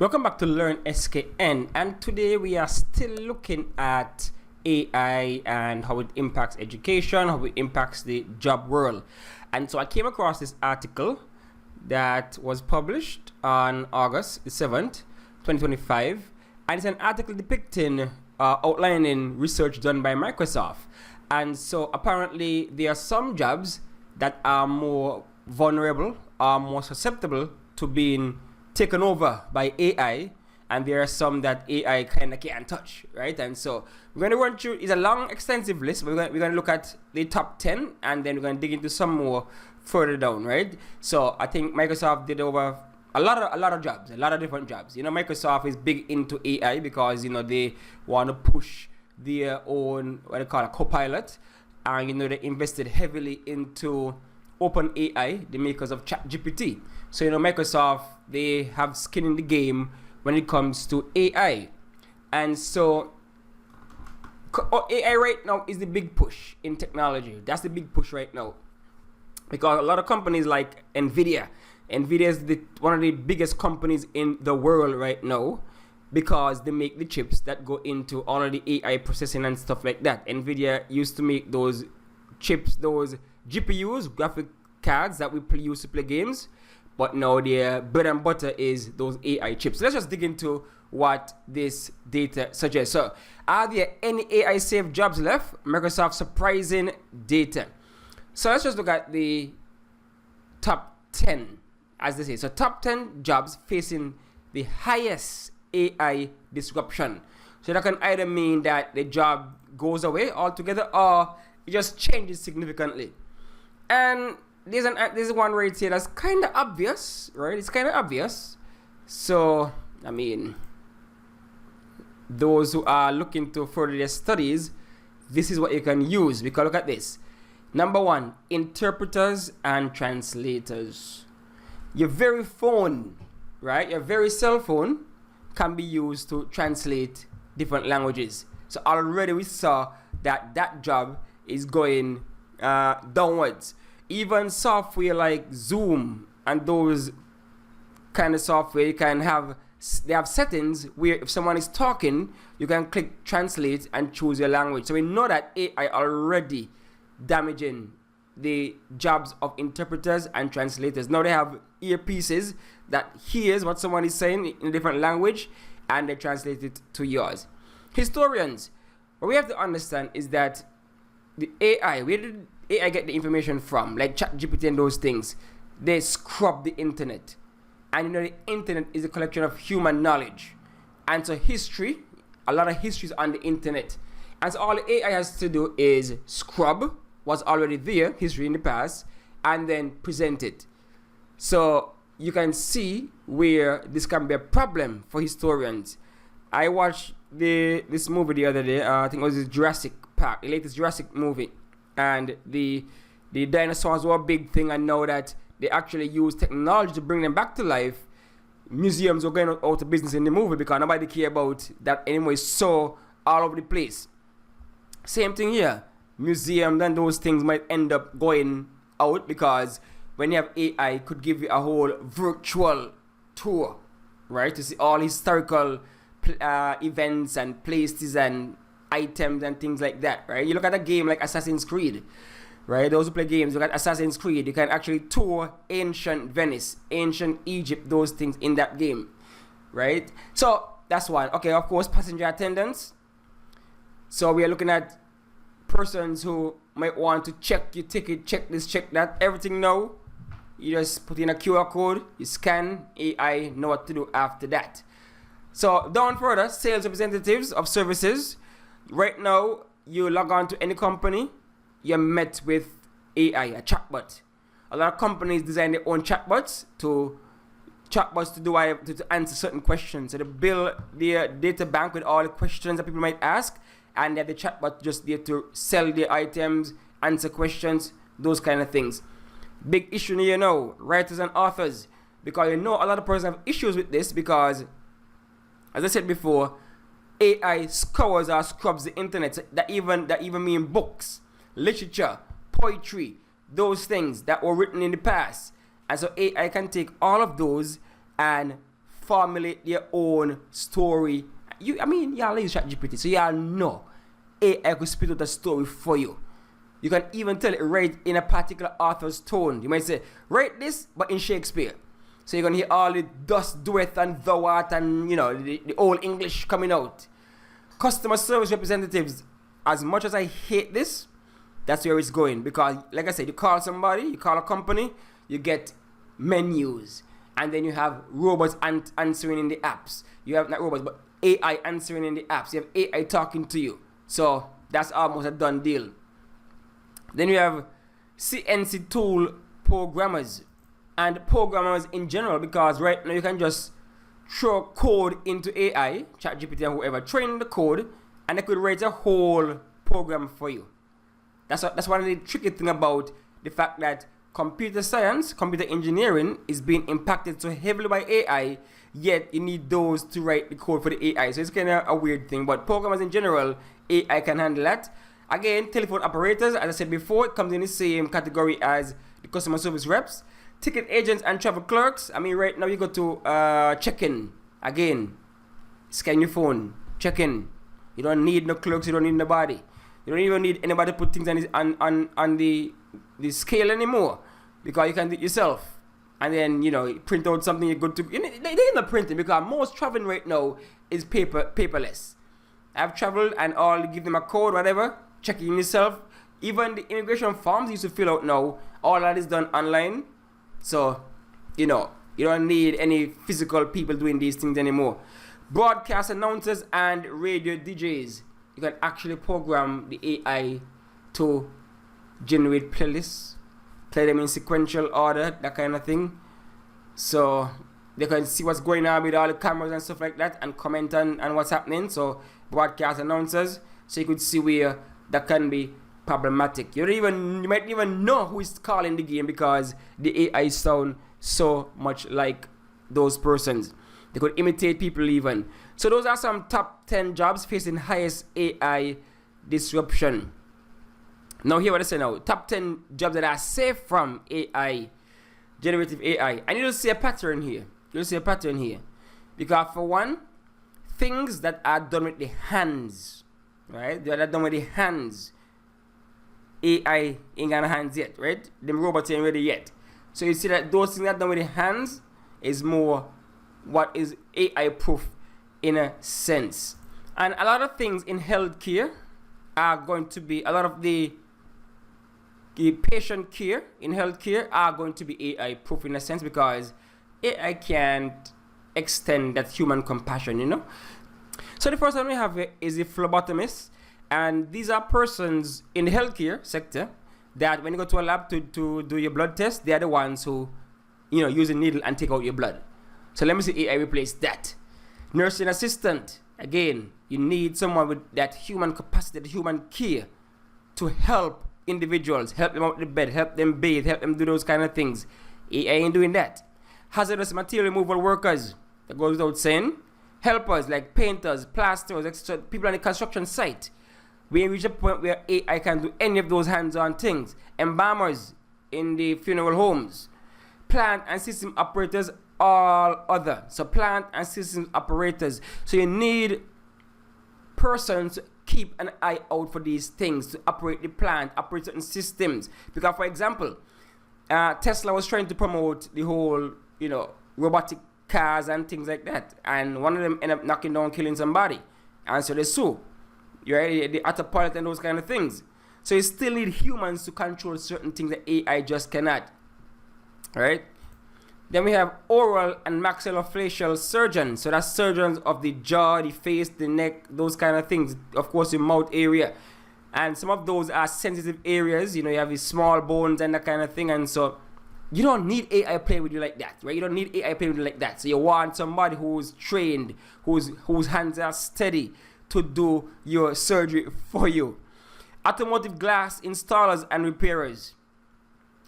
Welcome back to Learn SKN, and today we are still looking at AI and how it impacts education, how it impacts the job world. And so I came across this article that was published on August the 7th, 2025, and it's an article depicting, outlining research done by Microsoft. And so apparently there are some jobs that are more vulnerable, are more susceptible to being taken over by AI, and there are some that AI kind of can't touch, right? And so we're going to run through, it's a long, extensive list, but we're going to look at the top 10, and then we're going to dig into some more further down, right? So I think Microsoft did over a lot of jobs, a lot of different jobs. You know, Microsoft is big into AI because, you know, they want to push their own, what they call a copilot, and, you know, they invested heavily into OpenAI, the makers of ChatGPT. So, you know, Microsoft, they have skin in the game when it comes to AI. And so AI right now is the big push in technology. That's the big push right now. Because a lot of companies like NVIDIA is one of the biggest companies in the world right now, because they make the chips that go into all of the AI processing and stuff like that. NVIDIA used to make those chips, those GPUs, graphic cards that we used to play games, but now their bread and butter is those AI chips. So let's just dig into what this data suggests. So, are there any AI safe jobs left? Microsoft surprising data. So let's just look at the top 10, as they say. So top 10 jobs facing the highest AI disruption. So that can either mean that the job goes away altogether, or it just changes significantly. And there's one right here that's kind of obvious, right? It's kind of obvious. So, I mean, those who are looking to further their studies, this is what you can use. Because look at this. Number one, interpreters and translators. Your very phone, right? Your very cell phone can be used to translate different languages. So already we saw that job is going downwards. Even software like Zoom and those kind of software, they have settings where if someone is talking, you can click translate and choose your language. So we know that AI already damaging the jobs of interpreters and translators. Now they have earpieces that hears what someone is saying in a different language, and they translate it to yours. Historians, what we have to understand is that the AI, where did AI get the information from? Like ChatGPT and those things, they scrub the internet. And you know, the internet is a collection of human knowledge. And so history, a lot of history is on the internet. And so all the AI has to do is scrub what's already there, history in the past, and then present it. So you can see where this can be a problem for historians. I watched this movie the other day, I think it was Jurassic Park, the latest Jurassic movie. And the dinosaurs were a big thing, and now that they actually use technology to bring them back to life, museums are going out of business in the movie because nobody care about that anymore. It's so all over the place. Same thing here. Museums and those things might end up going out because when you have AI, it could give you a whole virtual tour, right? To see all historical events and places and items and things like that, right? You look at a game like Assassin's Creed, right? Those who play games, look at Assassin's Creed. You can actually tour ancient Venice, ancient Egypt, those things in that game, right? So that's one. Okay, of course, passenger attendants. So we are looking at persons who might want to check your ticket, check this, check that, everything now. You just put in a QR code, you scan, AI know what to do after that. So down further, sales representatives of services. Right now, you log on to any company, you're met with AI, a chatbot. A lot of companies design their own chatbots to answer certain questions. So they build their data bank with all the questions that people might ask, and they have the chatbot just there to sell their items, answer questions, those kind of things. Big issue here now, writers and authors, because you know a lot of persons have issues with this because, as I said before, AI scours or scrubs the internet. That even mean books, literature, poetry, those things that were written in the past. And so AI can take all of those and formulate their own story. Y'all use ChatGPT, so y'all know AI could spit out a story for you. You can even tell it right in a particular author's tone. You might say, write this, but in Shakespeare. So you're going to hear all the thus doeth and thou art and, the old English coming out. Customer service representatives, as much as I hate this, that's where it's going. Because, like I said, you call somebody, you call a company, you get menus. And then you have robots answering in the apps. You have not robots, but AI answering in the apps. You have AI talking to you. So that's almost a done deal. Then you have CNC tool programmers and programmers in general, because right now you can just throw code into AI, ChatGPT and whoever, train the code, and they could write a whole program for you. That's one of the tricky thing about the fact that computer science, computer engineering is being impacted so heavily by AI, yet you need those to write the code for the AI. So it's kind of a weird thing, but programmers in general, AI can handle that. Again, telephone operators, as I said before, it comes in the same category as the customer service reps. Ticket agents and travel clerks. Right now you go to check-in. Again, scan your phone, check-in. You don't need no clerks, you don't need nobody. You don't even need anybody to put things on the scale anymore, because you can do it yourself. And then, you print out something, you're good to... They're not printing, because most traveling right now is paperless. I've traveled and all, give them a code, whatever, check in yourself. Even the immigration forms you used to fill out now, all that is done online. So, you don't need any physical people doing these things anymore. Broadcast announcers and radio DJs. You can actually program the AI to generate playlists, play them in sequential order, that kind of thing. So they can see what's going on with all the cameras and stuff like that, and comment on what's happening. So broadcast announcers, so you could see where that can be problematic. You might even know who is calling the game, because the AI sound so much like those persons. They could imitate people even. So those are some top 10 jobs facing highest AI disruption. Now here what I say now. Top 10 jobs that are safe from AI, generative AI. And you'll see a pattern here. Because for one, things that are done with the hands, right? They are done with the hands. AI ain't got hands yet, right? Them robots ain't ready yet. So you see that those things that are done with the hands is more what is AI proof in a sense. And a lot of things in healthcare are going to be, a lot of the patient care in healthcare are going to be AI proof in a sense, because AI can't extend that human compassion, So the first one we have here is the phlebotomist. And these are persons in the healthcare sector that when you go to a lab to do your blood test, they are the ones who, use a needle and take out your blood. So let me see AI replace that. Nursing assistant. Again, you need someone with that human capacity, the human care to help individuals, help them out of the bed, help them bathe, help them do those kind of things. AI ain't doing that. Hazardous material removal workers. That goes without saying. Helpers like painters, plasterers, people on the construction site. We reach a point where AI can do any of those hands-on things. Embalmers in the funeral homes. Plant and system operators, all other. So plant and system operators. So you need persons to keep an eye out for these things, to operate the plant, operate certain systems. Because, for example, Tesla was trying to promote the whole, robotic cars and things like that. And one of them ended up knocking down, killing somebody. And so they sue. Right? The autopilot and those kind of things. So you still need humans to control certain things that AI just cannot. Right? Then we have oral and maxillofacial surgeons. So that's surgeons of the jaw, the face, the neck, those kind of things. Of course, the mouth area. And some of those are sensitive areas. You have these small bones and that kind of thing. And so you don't need AI playing with you like that, right? You don't need AI playing with you like that. So you want somebody who's trained, whose hands are steady to do your surgery for you. Automotive glass installers and repairers.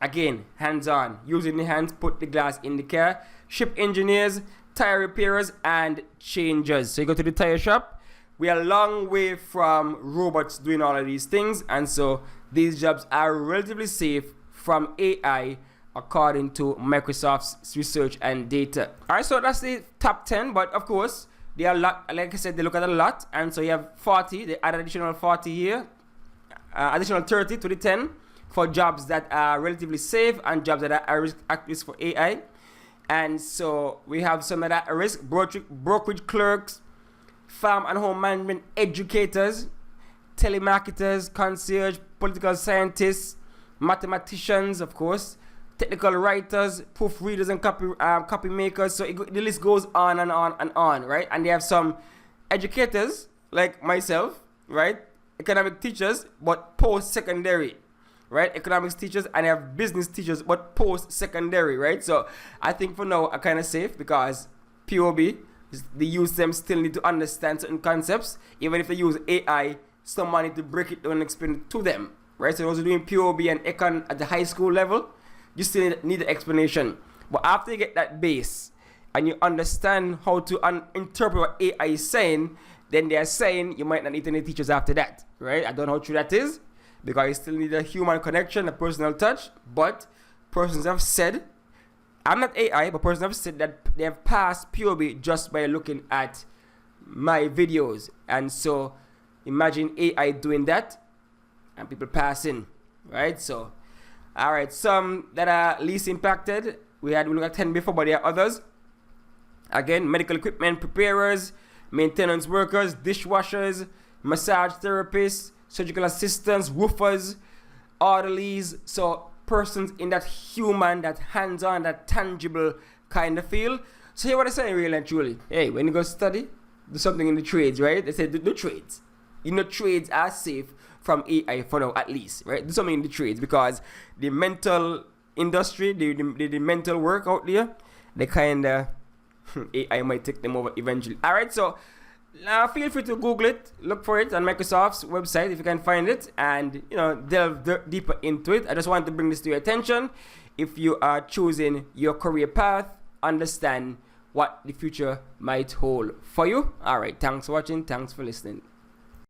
Again, hands-on. Using the hands, put the glass in the car. Ship engineers, tire repairers, and changers. So you go to the tire shop. We are a long way from robots doing all of these things. And so these jobs are relatively safe from AI according to Microsoft's research and data. Alright, so that's the top 10, but of course, they are a lot, like I said, they look at a lot, and so you have 40, they add additional 40 here, additional 30 to the 10 for jobs that are relatively safe and jobs that are at risk for AI. And so we have some that are at risk: brokerage clerks, farm and home management educators, telemarketers, concierge, political scientists, mathematicians, of course, technical writers, proofreaders, and copy makers. So the list goes on and on and on, right? And they have some educators like myself, right? Economic teachers, but post-secondary, right? Economics teachers, and they have business teachers, but post-secondary, right? So I think for now I'm kind of safe because POB, the youth them still need to understand certain concepts. Even if they use AI, someone need to break it down and explain it to them, right? So those doing POB and econ at the high school level, you still need the explanation. But after you get that base and you understand how to interpret what AI is saying, then they are saying you might not need any teachers after that, right? I don't know how true that is, because you still need a human connection, a personal touch. But persons have said, I'm not AI, but persons have said that they have passed POB just by looking at my videos. And so imagine AI doing that and people passing, right? So, all right, some that are least impacted. We looked at 10 before, but there are others. Again, medical equipment preparers, maintenance workers, dishwashers, massage therapists, surgical assistants, roofers, orderlies. So persons in that human, that hands-on, that tangible kind of feel. So here what I say really and truly. Hey, when you go study, do something in the trades, right? They say do trades. You know, trades are safe from AI for now, at least, right? Do something in the trades, because the mental industry, the mental work out there, they kind of AI might take them over eventually. All right, so feel free to Google it, look for it on Microsoft's website if you can find it, and delve deeper into it. I just want to bring this to your attention. If you are choosing your career path, understand what the future might hold for you. All right, thanks for watching, thanks for listening.